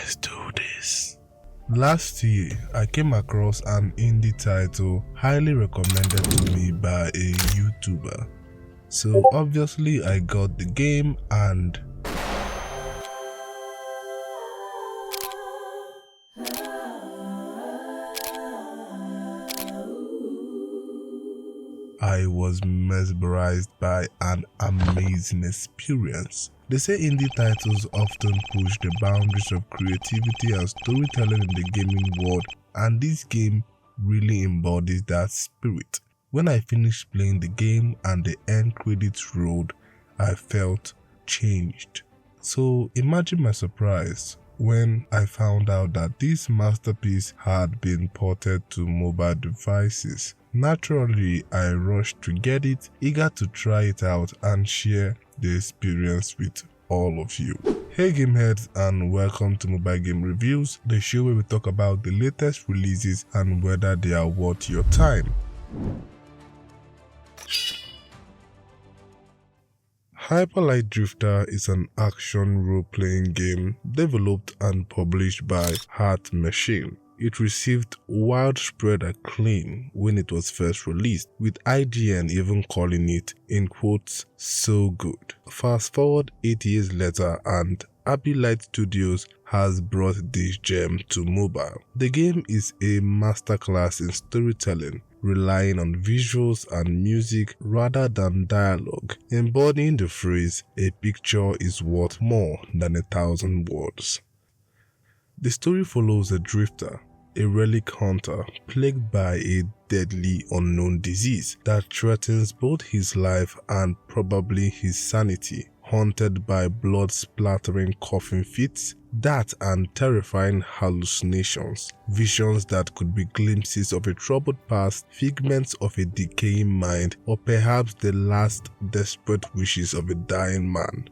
Let's do this. Last year, I came across an indie title highly recommended to me by a YouTuber. So obviously I got the game and I was mesmerized by an amazing experience. They say indie titles often push the boundaries of creativity and storytelling in the gaming world, and this game really embodies that spirit. When I finished playing the game and the end credits rolled, I felt changed. So imagine my surprise when I found out that this masterpiece had been ported to mobile devices. Naturally, I rushed to get it, eager to try it out and share the experience with all of you. Hey gameheads, and welcome to Mobile Game Reviews, the show where we talk about the latest releases and whether they are worth your time. HyperLight Drifter is an action role-playing game developed and published by Heart Machine. It received widespread acclaim when it was first released, with IGN even calling it, in quotes, so good. Fast forward 8 years later and HyperLight Studios has brought this gem to mobile. The game is a masterclass in storytelling, relying on visuals and music rather than dialogue, embodying the phrase, "A picture is worth more than 1,000 words." The story follows a drifter, a relic hunter plagued by a deadly unknown disease that threatens both his life and probably his sanity. Haunted by blood-splattering coughing fits, that and terrifying hallucinations, visions that could be glimpses of a troubled past, figments of a decaying mind, or perhaps the last desperate wishes of a dying man.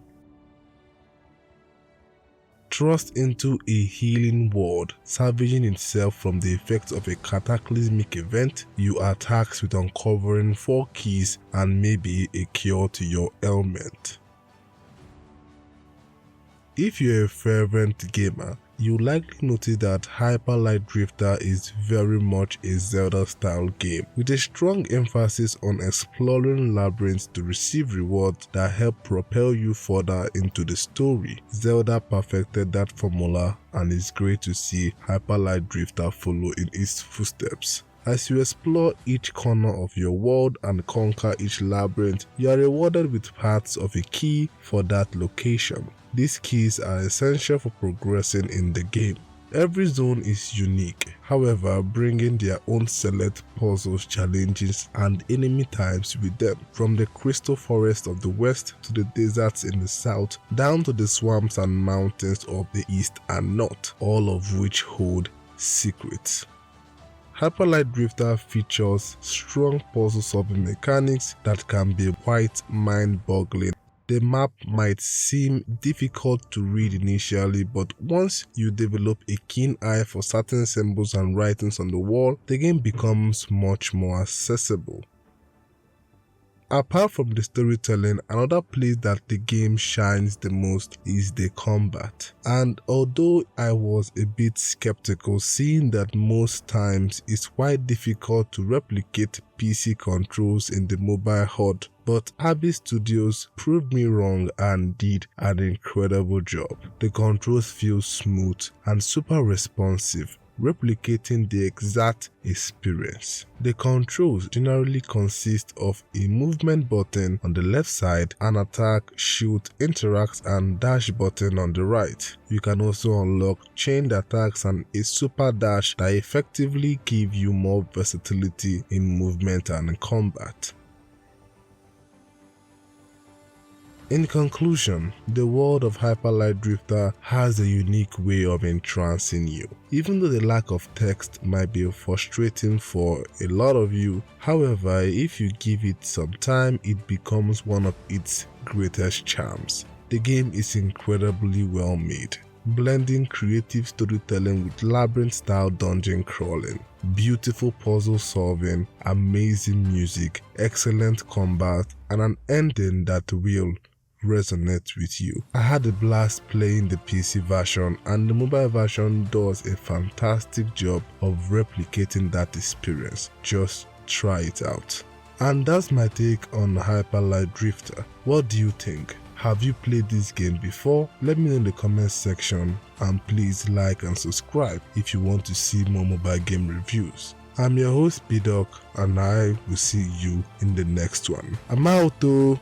Thrust into a healing world, salvaging itself from the effects of a cataclysmic event, you are tasked with uncovering 4 keys and maybe a cure to your ailment. If you're a fervent gamer, you likely notice that HyperLight Drifter is very much a Zelda-style game, with a strong emphasis on exploring labyrinths to receive rewards that help propel you further into the story. Zelda perfected that formula, and it's great to see HyperLight Drifter follow in its footsteps. As you explore each corner of your world and conquer each labyrinth, you are rewarded with parts of a key for that location. These keys are essential for progressing in the game. Every zone is unique, however, bringing their own select puzzles, challenges, and enemy types with them, from the crystal forest of the west to the deserts in the south, down to the swamps and mountains of the east and north, all of which hold secrets. HyperLight Drifter features strong puzzle-solving mechanics that can be quite mind-boggling. The map might seem difficult to read initially, but once you develop a keen eye for certain symbols and writings on the wall, the game becomes much more accessible. Apart from the storytelling, another place that the game shines the most is the combat. And although I was a bit skeptical, seeing that most times it's quite difficult to replicate PC controls in the mobile HUD, but Abyss Studios proved me wrong and did an incredible job. The controls feel smooth and super responsive, replicating the exact experience. The controls generally consist of a movement button on the left side, an attack, shoot, interact, and dash button on the right. You can also unlock chained attacks and a super dash that effectively give you more versatility in movement and combat. In conclusion, the world of HyperLight Drifter has a unique way of entrancing you. Even though the lack of text might be frustrating for a lot of you, however, if you give it some time, it becomes one of its greatest charms. The game is incredibly well made, blending creative storytelling with labyrinth-style dungeon crawling, beautiful puzzle solving, amazing music, excellent combat, and an ending that will resonate with you. I had a blast playing the PC version, and the mobile version does a fantastic job of replicating that experience. Just try it out. And that's my take on HyperLight Drifter. What do you think? Have you played this game before? Let me know in the comment section, and please like and subscribe if you want to see more mobile game reviews. I'm your host B-Doc, and I will see you in the next one. I'm out though.